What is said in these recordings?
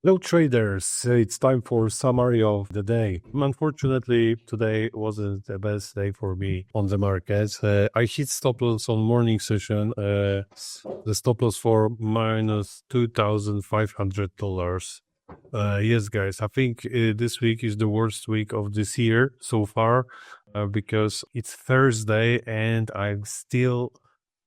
Hello traders, it's time for summary of the day. Unfortunately, today wasn't the best day for me on the market. I hit stop loss on morning session. The stop loss for minus $2,500. Yes, guys, I think this week is the worst week of this year so far because it's Thursday and I've still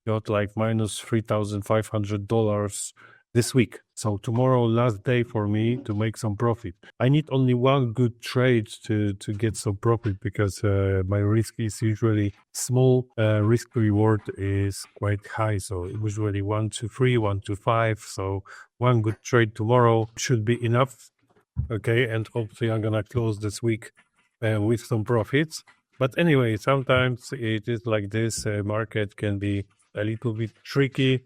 got like minus $3,500 this week. So tomorrow, last day for me to make some profit. I need only one good trade to get some profit because my risk is usually small. Risk reward is quite high. So usually 1 to 3, 1 to 5. So one good trade tomorrow should be enough. Okay. And hopefully I'm going to close this week with some profits. But anyway, sometimes it is like this. Market can be a little bit tricky.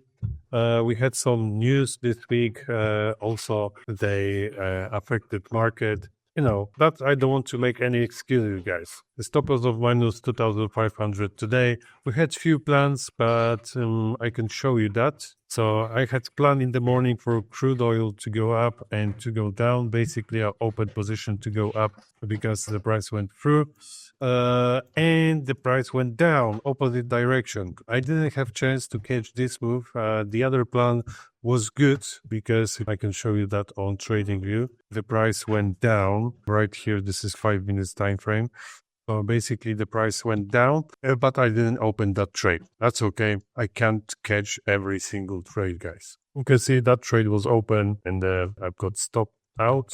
We had some news this week. Also, they affected market. That I don't want to make any excuses, guys. The stop loss of minus 2,500 today. We had few plans, but I can show you that. So I had plan in the morning for crude oil to go up and to go down. Basically, I opened position to go up because the price went through. And the price went down, opposite direction. I didn't have chance to catch this move. The other plan was good because I can show you that on trading view. The price went down right here. This is 5 minutes time frame. So basically the price went down, but I didn't open that trade. That's okay. I can't catch every single trade, guys. You can see that trade was open and I've got stopped out.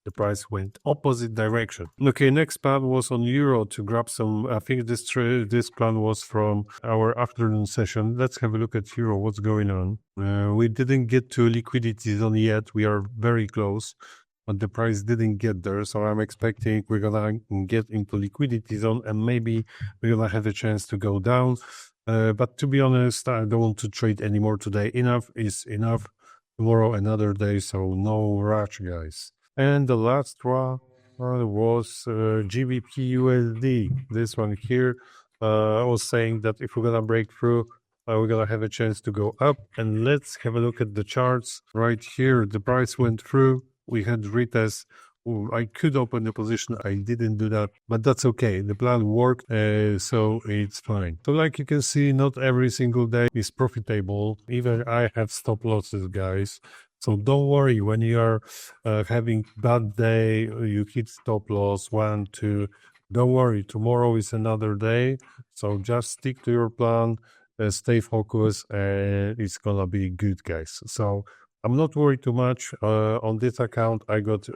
The price went opposite direction. Okay, next plan was on euro to grab some. I think this plan was from our afternoon session. Let's have a look at euro. What's going on? We didn't get to liquidity zone yet. We are very close, but the price didn't get there. So I'm expecting we're gonna get into liquidity zone and maybe we're gonna have a chance to go down. But to be honest, I don't want to trade anymore today. Enough is enough. Tomorrow another day, so no rush, guys. And the last one was GBP USD. This one here, I was saying that if we're going to break through, we're going to have a chance to go up. And let's have a look at the charts. Right here, the price went through. We had retest. I could open the position. I didn't do that, but that's okay. The plan worked, so it's fine. So like you can see, not every single day is profitable. Even I have stop losses, guys. So don't worry when you are having bad day, you hit stop loss 1, 2. Don't worry, tomorrow is another day. So just stick to your plan, stay focused, and it's gonna be good, guys. So I'm not worried too much on this account. I got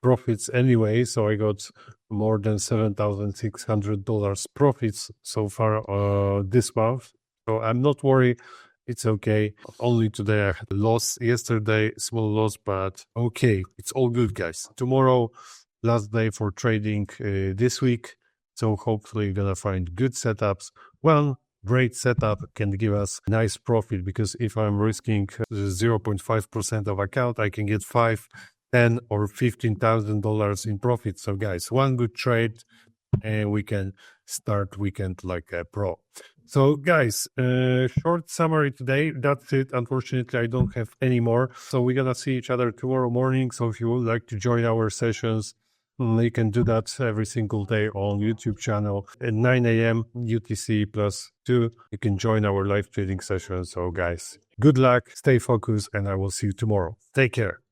profits anyway, so I got more than $7,600 profits so far this month. So I'm not worried. It's okay. Only today I had a loss. Yesterday, small loss, but okay. It's all good, guys. Tomorrow, last day for trading this week. So hopefully you're going to find good setups. One great setup can give us nice profit because if I'm risking 0.5% of account, I can get $5, $10, or $15,000 in profit. So guys, one good trade and we can start weekend like a pro. So guys, short summary today. That's it. Unfortunately, I don't have any more. So we're going to see each other tomorrow morning. So if you would like to join our sessions, you can do that every single day on YouTube channel at 9 a.m. UTC +2. You can join our live trading session. So guys, good luck, stay focused, and I will see you tomorrow. Take care.